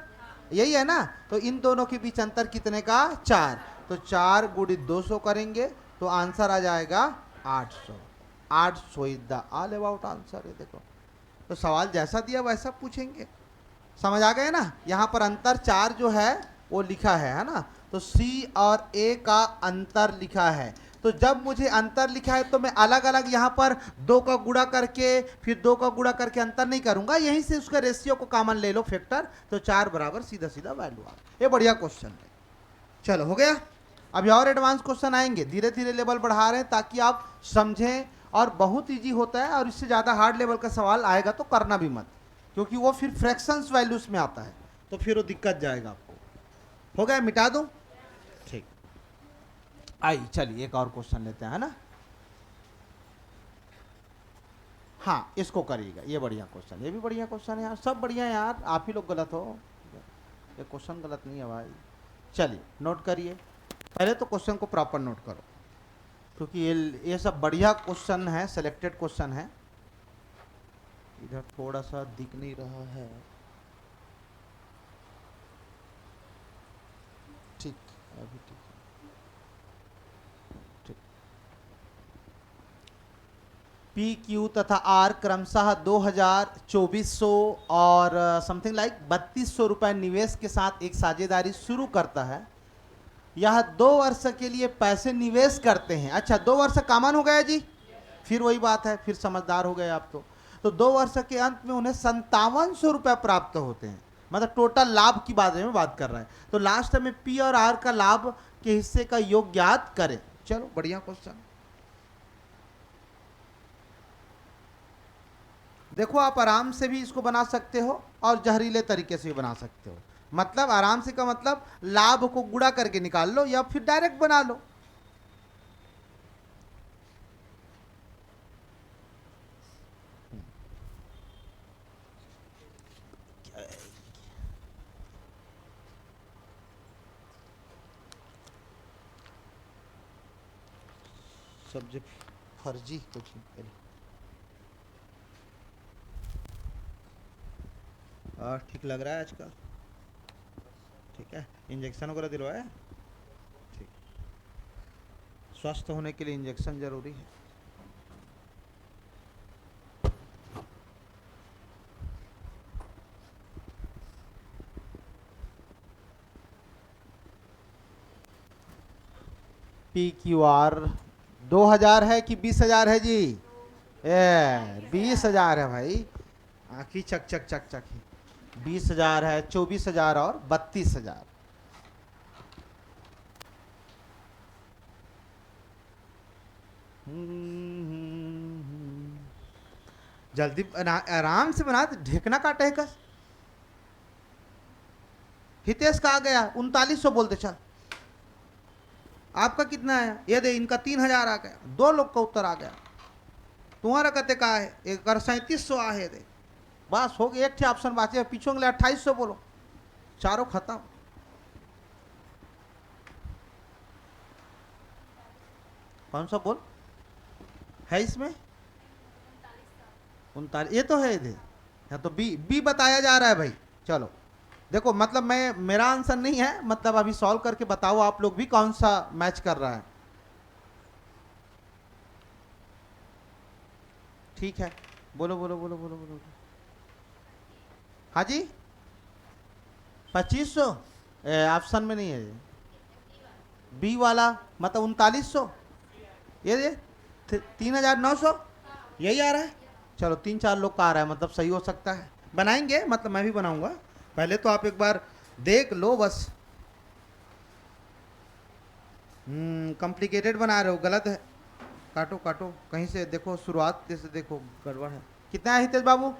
यही है ना, तो इन दोनों के बीच अंतर कितने का, 4। तो 4 गुणित 200 करेंगे तो आंसर आ जाएगा 800। 800 is the all about answer. ये देखो, तो सवाल जैसा दिया वैसा पूछेंगे। समझ आ गए ना, यहाँ पर अंतर 4 जो है वो लिखा है ना, तो सी और ए का अंतर लिखा है। तो जब मुझे अंतर लिखा है तो मैं अलग अलग यहाँ पर 2 का गुणा करके फिर 2 का गुणा करके अंतर नहीं करूंगा, यहीं से उसका रेशियो को कॉमन ले लो फैक्टर, तो 4 बराबर सीधा सीधा वैल्यू आ। ये बढ़िया क्वेश्चन है। चलो हो गया। अभी और एडवांस क्वेश्चन आएंगे, धीरे धीरे लेवल बढ़ा रहे हैं ताकि आप समझें, और बहुत इजी होता है, और इससे ज़्यादा हार्ड लेवल का सवाल आएगा तो करना भी मत, क्योंकि वो फिर फ्रैक्शंस वैल्यूज में आता है, तो फिर वो दिक्कत जाएगा आपको। हो गया, मिटा दूं? ठीक, आई चलिए एक और क्वेश्चन लेते हैं ना। हाँ इसको करिएगा, ये बढ़िया क्वेश्चन, ये भी बढ़िया क्वेश्चन है यार, सब बढ़िया है यार, आप ही लोग गलत हो, ये क्वेश्चन गलत नहीं है भाई। चलिए नोट करिए, पहले तो क्वेश्चन को प्रॉपर नोट करो, क्योंकि ये सब बढ़िया क्वेश्चन है, सिलेक्टेड क्वेश्चन है। इधर थोड़ा सा दिख नहीं रहा है, ठीक अभी ठीक है, ठीक। पी क्यू तथा आर क्रमशः 2400 और समथिंग लाइक 3200 रुपए निवेश के साथ एक साझेदारी शुरू करता है। यह 2 वर्ष के लिए पैसे निवेश करते हैं। अच्छा 2 वर्ष कॉमन हो गया जी, फिर वही बात है, फिर समझदार हो गए आप तो 2 वर्ष के अंत में उन्हें 5700 रुपये प्राप्त होते हैं, मतलब टोटल लाभ की बारे में बात कर रहे हैं। तो लास्ट में पी और आर का लाभ के हिस्से का योग ज्ञात करें। चलो बढ़िया क्वेश्चन। देखो आप आराम से भी इसको बना सकते हो और जहरीले तरीके से भी बना सकते हो, मतलब आराम से का मतलब लाभ को गुणा करके निकाल लो या फिर डायरेक्ट बना लो। सब्जेक्ट फर्जी कोचिंग ठीक लग रहा है आजकल, ठीक है। इंजेक्शन वगैरह दिलवाया, ठीक। स्वस्थ होने के लिए इंजेक्शन जरूरी है। पी क्यू आर 2000 है कि 20,000 है जी? 20,000 है भाई, आखी चक चक चक चक ही। 20,000 है, 24,000 और 32,000। जल्दी आराम से बना, ढेकना काटे है कस। हितेश का आ गया 3900 बोलते चल। आपका कितना आया? ये दे, इनका 3000 आ गया, 2 लोग का उत्तर आ गया। तुम्हारा कते का है? एक 3700 आ है दे, बस हो गया। एक ऑप्शन बाकी है, पीछे के लिए 2800 बोलो, चारों खत्म। कौन सा बोल है इसमें? 39, ये तो है इधर, या तो बी बताया जा रहा है भाई। चलो देखो, मतलब मैं, मेरा आंसर नहीं है, मतलब अभी सॉल्व करके बताओ आप लोग भी कौन सा मैच कर रहा है। ठीक है, बोलो बोलो बोलो बोलो बोलो। हाँ जी 2500 ऑप्शन में नहीं है, बी वाला मतलब 3900, ये 3900 यही आ रहा है। चलो 3-4 लोग का आ रहा है, मतलब सही हो सकता है, बनाएंगे, मतलब मैं भी बनाऊंगा, पहले तो आप एक बार देख लो बस। कॉम्प्लिकेटेड बना रहे हो, गलत है, काटो काटो कहीं से, देखो शुरुआत से देखो गड़बड़ है। कितना है हितेश बाबू?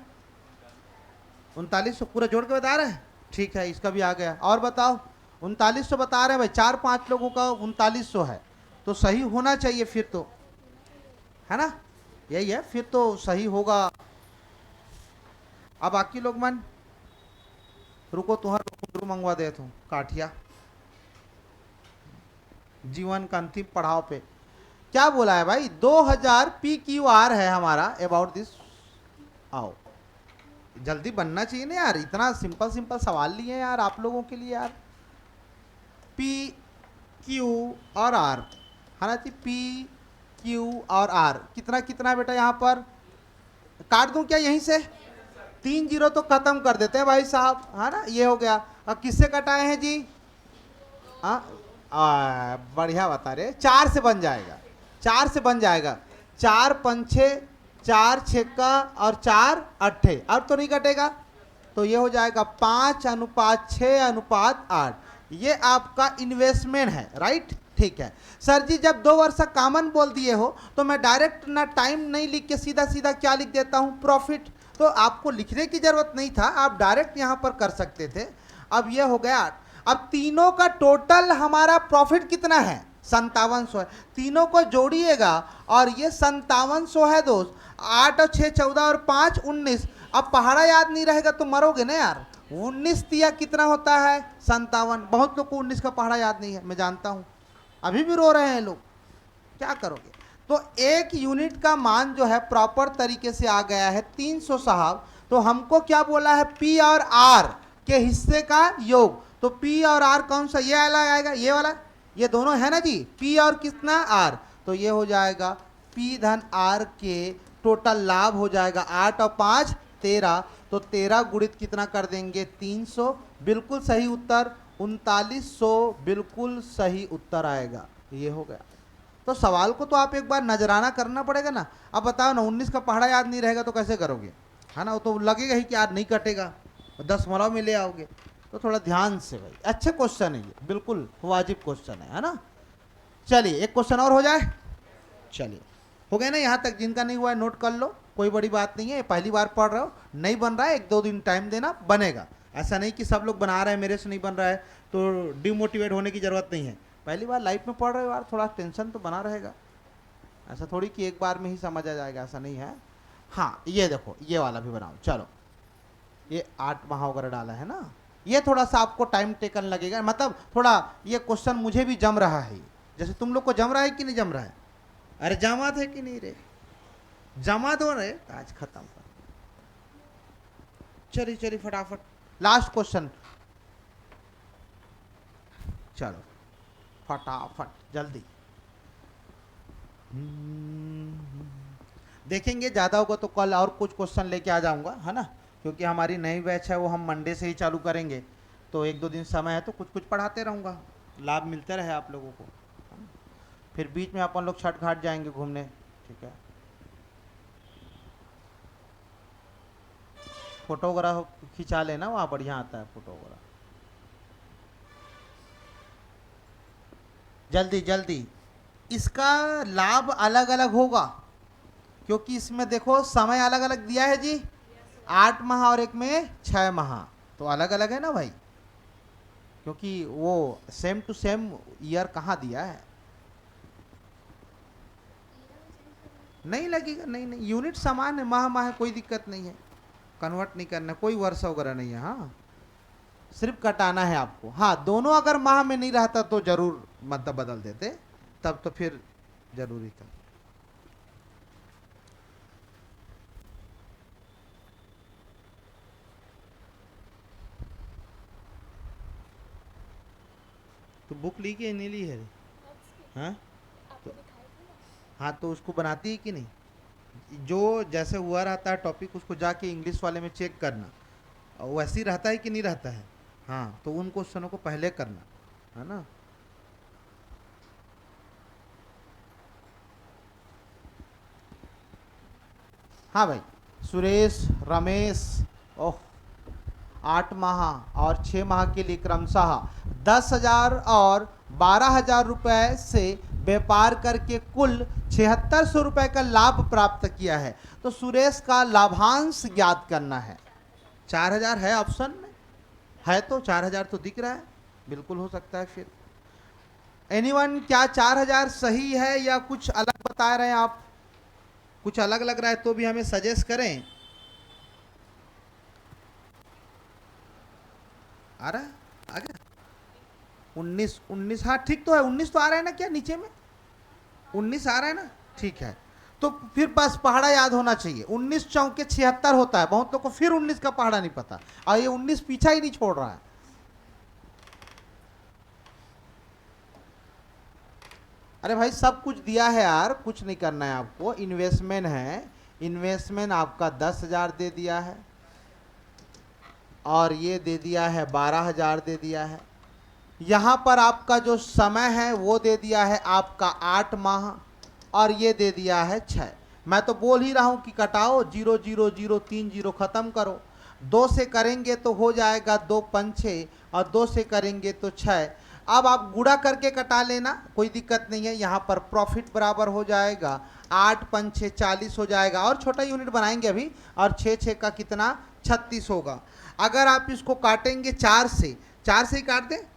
3900 पूरा जोड़ के बता रहे हैं, ठीक है, इसका भी आ गया। और बताओ, 3900 बता रहे हैं भाई, 4-5 लोगों का 3900 है, तो सही होना चाहिए फिर तो, है ना, यही है, फिर तो सही होगा। अब बाकी लोग मन रुको, तुम्हारा मंगवा दे काठिया जीवन का अंतिम पड़ाव पे। क्या बोला है भाई, 2000 PQR है हमारा अबाउट दिस। आओ जल्दी बनना चाहिए ना यार, इतना सिंपल सिंपल सवाल लिए यार आप लोगों के लिए यार। P Q और R है ना जी, P Q और R कितना कितना है बेटा, यहाँ पर काट दूं क्या यहीं से, 3 जीरो तो खत्म कर देते हैं भाई साहब, है ना, ये हो गया। अब किससे कटाए हैं जी, हाँ बढ़िया बता रहे, 4 से बन जाएगा, 4 से बन जाएगा, 4 पंछे, 4 छक्का और 4 अट्ठे, अब तो नहीं कटेगा, तो ये हो जाएगा 5:6:8, ये आपका इन्वेस्टमेंट है, राइट, ठीक है। सर जी जब 2 वर्ष कॉमन बोल दिए हो तो मैं डायरेक्ट ना टाइम नहीं लिख के सीधा सीधा क्या लिख देता हूं, प्रॉफिट, तो आपको लिखने की जरूरत नहीं था, आप डायरेक्ट यहां पर कर सकते थे। अब ये हो गया 8। अब तीनों का टोटल हमारा प्रॉफिट कितना है, 5700 है, तीनों को जोड़िएगा और ये 5700 है दोस्त, 8 और 6 14 और 5 19। अब पहाड़ा याद नहीं रहेगा तो मरोगे ना यार, 19 तिया कितना होता है 57, बहुत लोग को 19 का पहाड़ा याद नहीं है, मैं जानता हूं, अभी भी रो रहे हैं लोग, क्या करोगे। तो एक यूनिट का मान जो है प्रॉपर तरीके से आ गया है 300 साहब, तो हमको क्या बोला है, पी और आर के हिस्से का योग, तो पी और आर कौन सा, ये वाला आएगा, ये वाला, ये दोनों है ना जी, पी और कितना आर, तो ये हो जाएगा पी धन आर के टोटल लाभ हो जाएगा 8 और 5 13, तो 13 गुणित कितना कर देंगे 300, बिल्कुल सही उत्तर 3900, बिल्कुल सही उत्तर आएगा, ये हो गया। तो सवाल को तो आप एक बार नजराना करना पड़ेगा ना। अब बताओ ना, 19 का पहाड़ा याद नहीं रहेगा तो कैसे करोगे, है ना, वो तो लगेगा ही कि यार नहीं कटेगा, 10 मलाव में ले आओगे, तो थोड़ा ध्यान से भाई, अच्छे क्वेश्चन है ये, बिल्कुल वाजिब क्वेश्चन है ना। चलिए एक क्वेश्चन और हो जाए, चलिए हो गया ना यहाँ तक, जिनका नहीं हुआ है नोट कर लो, कोई बड़ी बात नहीं है, पहली बार पढ़ रहे हो, नहीं बन रहा है 1-2 दिन टाइम देना, बनेगा, ऐसा नहीं कि सब लोग बना रहे हैं मेरे से नहीं बन रहा है तो डिमोटिवेट होने की जरूरत नहीं है, पहली बार लाइफ में पढ़ रहे हो यार, थोड़ा टेंशन तो बना रहेगा, ऐसा थोड़ी कि एक बार में ही समझ आ जाएगा, ऐसा नहीं है। हाँ ये देखो ये वाला भी बनाओ, चलो ये 8 माह वगैरह डाला है ना, ये थोड़ा सा आपको टाइम टेकन लगेगा, मतलब थोड़ा ये क्वेश्चन मुझे भी जम रहा है, जैसे तुम लोग को जम रहा है कि नहीं जम रहा है, अरे जमात है कि नहीं रे, जमा दो रे, आज खत्म कर, चलिए चलिए फटाफट लास्ट क्वेश्चन, चलो फटाफट जल्दी, देखेंगे ज़्यादा होगा तो कल और कुछ क्वेश्चन लेके आ जाऊंगा, है ना, क्योंकि हमारी नई बैच है वो हम मंडे से ही चालू करेंगे, तो 1-2 दिन समय है तो कुछ कुछ पढ़ाते रहूँगा, लाभ मिलते रहे आप लोगों को, फिर बीच में अपन लोग छठ घाट जाएंगे घूमने, ठीक है, फोटो वगैरह खिंचा लेना, वहाँ बढ़िया आता है फोटो वगैरह, जल्दी जल्दी, इसका लाभ अलग अलग होगा, क्योंकि इसमें देखो समय अलग अलग दिया है जी, 8 माह और एक में 6 माह, तो अलग अलग है ना भाई, क्योंकि वो सेम टू सेम ईयर कहाँ दिया है, नहीं लगेगा, नहीं नहीं यूनिट समान है, माह माह कोई दिक्कत नहीं है, कन्वर्ट नहीं करना, कोई वर्ष वगैरह नहीं है, हाँ सिर्फ कटाना है आपको, हाँ दोनों अगर माह में नहीं रहता तो जरूर मतलब बदल देते, तब तो फिर जरूरी था। तो बुक ली कि नहीं ली है, हाँ तो, हाँ तो उसको बनाती है कि नहीं, जो जैसे हुआ रहता है टॉपिक उसको जाके इंग्लिश वाले में चेक करना, और वैसे ही रहता है कि नहीं रहता है, हाँ तो उन क्वेश्चनों को पहले करना, है ना। हाँ भाई सुरेश रमेश, ओह 8 माह और 6 माह के लिए क्रमशः 10,000 और 12,000 रुपए से व्यापार करके कुल 7,600 रुपए का लाभ प्राप्त किया है, तो सुरेश का लाभांश ज्ञात करना है, 4,000 है ऑप्शन में, है तो 4,000 तो दिख रहा है, बिल्कुल हो सकता है फिर, एनीवन क्या 4,000 सही है या कुछ अलग बता रहे हैं आप, कुछ अलग लग रहा है तो भी हमें सजेस्ट करें, आ रहा है आ गया 19 19, हाँ ठीक तो है, 19 तो आ रहा है ना क्या नीचे में, 19 आ रहा है ना, ठीक है। तो फिर बस पहाड़ा याद होना चाहिए। 19 चौके 76 होता है, बहुत लोग को फिर 19 का पहाड़ा नहीं पता, और ये 19 पीछा ही नहीं छोड़ रहा है। अरे भाई सब कुछ दिया है यार, कुछ नहीं करना है आपको। इन्वेस्टमेंट है, इन्वेस्टमेंट आपका 10,000 दे दिया है, और ये दे दिया है 12,000 दे दिया है। यहाँ पर आपका जो समय है वो दे दिया है आपका 8 माह, और ये दे दिया है 6। मैं तो बोल ही रहा हूँ कि कटाओ, 0 0 0 3 0 खत्म करो। 2 से करेंगे तो हो जाएगा 2 5 6, और 2 से करेंगे तो 6। अब आप गुणा करके कटा लेना, कोई दिक्कत नहीं है। यहाँ पर प्रॉफिट बराबर हो जाएगा 8 5 6 40 हो जाएगा, और छोटा यूनिट बनाएंगे अभी, और 6 6 का कितना 36 होगा। अगर आप इसको काटेंगे 4 से, 4 से ही काट दें,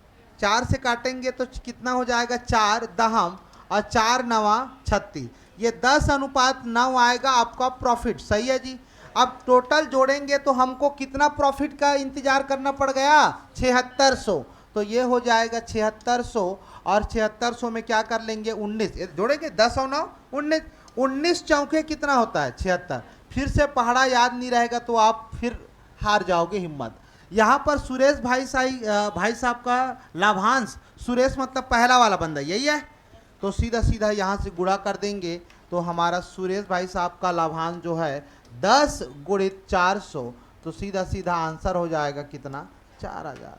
4 से काटेंगे तो कितना हो जाएगा 4 दहम, और 4 नवा 36, ये 10:9 आएगा आपका प्रॉफिट। सही है जी। अब टोटल जोड़ेंगे तो हमको कितना प्रॉफिट का इंतजार करना पड़ गया, 7600। तो ये हो जाएगा 7600, और 7600 में क्या कर लेंगे 19, जोड़ेंगे 10 और 9 19, 19 चौके कितना होता है 76। फिर से पहाड़ा याद नहीं रहेगा तो आप फिर हार जाओगे हिम्मत। यहाँ पर सुरेश भाई साहब का लाभांश, सुरेश मतलब पहला वाला बंदा यही है, तो सीधा सीधा यहाँ से गुणा कर देंगे तो हमारा सुरेश भाई साहब का लाभांश जो है 10 गुणित 400, तो सीधा सीधा आंसर हो जाएगा कितना 4000।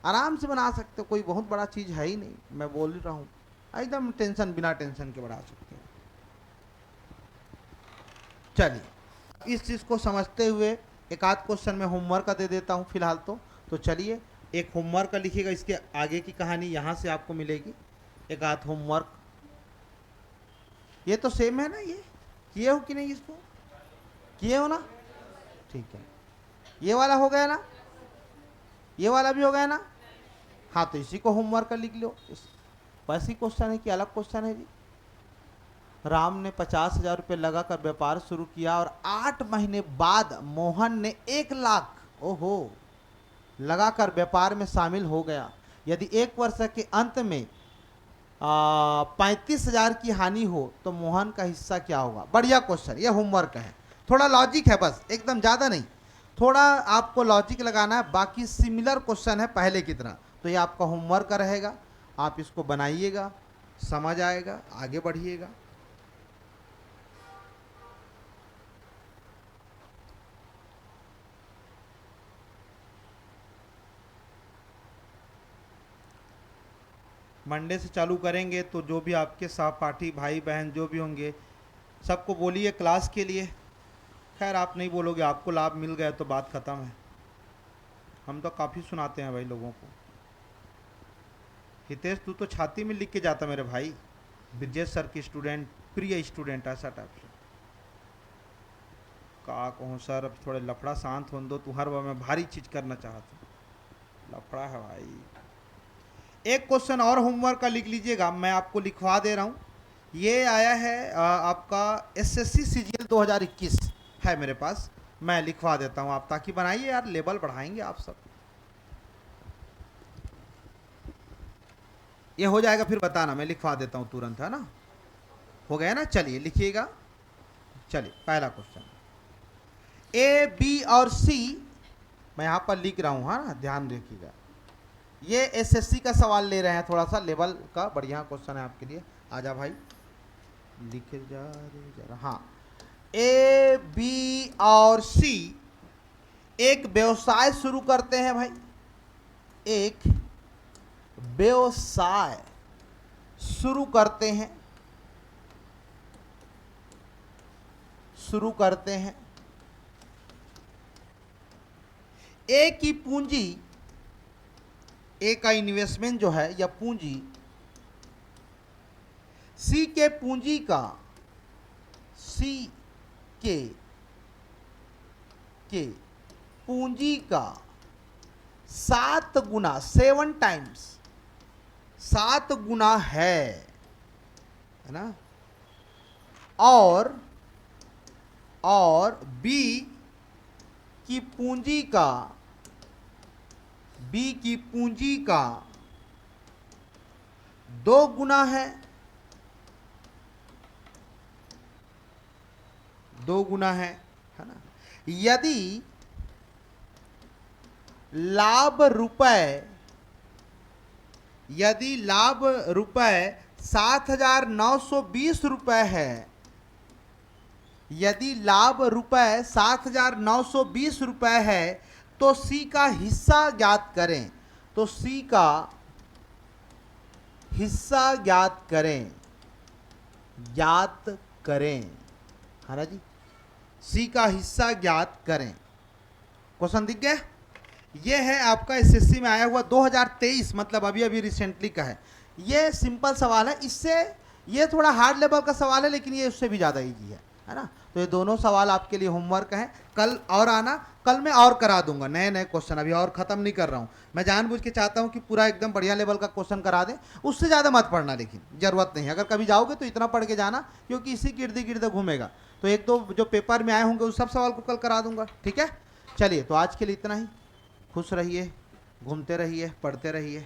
आराम से बना सकते हो, कोई बहुत बड़ा चीज़ है ही नहीं, मैं बोल ही रहा हूँ, एकदम टेंशन बिना टेंशन के बढ़ा सकते हो। चलिए इस चीज़ को समझते हुए एक आध क्वेश्चन में होमवर्क का दे देता हूँ फिलहाल तो चलिए एक होमवर्क का लिखिएगा, इसके आगे की कहानी यहाँ से आपको मिलेगी। एक आध होमवर्क, ये तो सेम है ना, ये किए हो कि नहीं, इसको किए हो ना, ठीक है। ये वाला हो गया ना, ये वाला भी हो गया ना, हाँ तो इसी को होमवर्क का लिख लो। वैसी क्वेश्चन है कि अलग क्वेश्चन है जी। राम ने 50,000 रुपये लगाकर व्यापार शुरू किया, और 8 महीने बाद मोहन ने 1 लाख ओहो लगाकर व्यापार में शामिल हो गया। यदि 1 वर्ष के अंत में 35,000 की हानि हो तो मोहन का हिस्सा क्या होगा। बढ़िया क्वेश्चन, ये होमवर्क है, थोड़ा लॉजिक है बस, एकदम ज़्यादा नहीं, थोड़ा आपको लॉजिक लगाना है। बाकी सिमिलर क्वेश्चन है पहले की तरह, तो ये आपका होमवर्क का रहेगा, आप इसको बनाइएगा, समझ आएगा, आगे बढ़िएगा। मंडे से चालू करेंगे, तो जो भी आपके सहपाठी भाई बहन जो भी होंगे सबको बोलिए क्लास के लिए। खैर आप नहीं बोलोगे, आपको लाभ मिल गया तो बात ख़त्म है। हम तो काफ़ी सुनाते हैं भाई लोगों को। हितेश तू तो छाती में लिख के जाता मेरे भाई, ब्रजेश सर की स्टूडेंट, प्रिय स्टूडेंट, ऐसा टाइप से। का कहूँ सर, अब थोड़े लफड़ा शांत हो दो, तू हर बार में भारी चीज़ करना चाहता, लफड़ा है भाई। एक क्वेश्चन और होमवर्क का लिख लीजिएगा, मैं आपको लिखवा दे रहा हूँ। ये आया है आपका एसएससी सीजीएल 2021 है मेरे पास, मैं लिखवा देता हूँ, आप ताकि बनाइए यार, लेवल बढ़ाएंगे आप सब। ये हो जाएगा फिर बताना, मैं लिखवा देता हूँ तुरंत, है ना। हो गया ना, चलिए लिखिएगा। चलिए पहला क्वेश्चन, ए बी और सी, मैं यहाँ पर लिख रहा हूँ, हाँ ना, ध्यान रखिएगा। ये एसएससी का सवाल ले रहे हैं, थोड़ा सा लेवल का बढ़िया क्वेश्चन है आपके लिए। आजा भाई लिखे जा रे जरा। हाँ, ए बी और सी एक व्यवसाय शुरू करते हैं भाई, एक व्यवसाय शुरू करते हैं, ए की पूंजी, ए का इन्वेस्टमेंट जो है या पूंजी, सी के पूंजी का, सी के पूंजी का 7 गुना, 7 टाइम्स, 7 गुना है ना। और बी की पूंजी का, बी की पूंजी का 2 गुना है, 2 गुना है ना। यदि लाभ रुपए 7,920 रुपए है, यदि लाभ रुपए 7,920 रुपए है तो सी का हिस्सा ज्ञात करें। तो सी का हिस्सा ज्ञात करें, है ना जी। सी का हिस्सा ज्ञात करें। क्वेश्चन दिख गया। ये है आपका एसएससी में आया हुआ 2023, मतलब अभी अभी रिसेंटली का है। ये सिंपल सवाल है, इससे ये थोड़ा हार्ड लेवल का सवाल है, लेकिन ये उससे भी ज़्यादा इजी है ना। तो ये दोनों सवाल आपके लिए होमवर्क हैं। कल और आना, कल मैं और करा दूंगा नए नए क्वेश्चन, अभी और ख़त्म नहीं कर रहा हूँ। मैं जानबूझ के चाहता हूँ कि पूरा एकदम बढ़िया लेवल का क्वेश्चन करा दें, उससे ज़्यादा मत पढ़ना, लेकिन ज़रूरत नहीं है। अगर कभी जाओगे तो इतना पढ़ के जाना, क्योंकि इसी गिर्द गिर्द घूमेगा। तो 1-2 जो पेपर में आए होंगे उस सब सवाल को कल करा दूंगा, ठीक है। चलिए, तो आज के लिए इतना ही। खुश रहिए, घूमते रहिए, पढ़ते रहिए।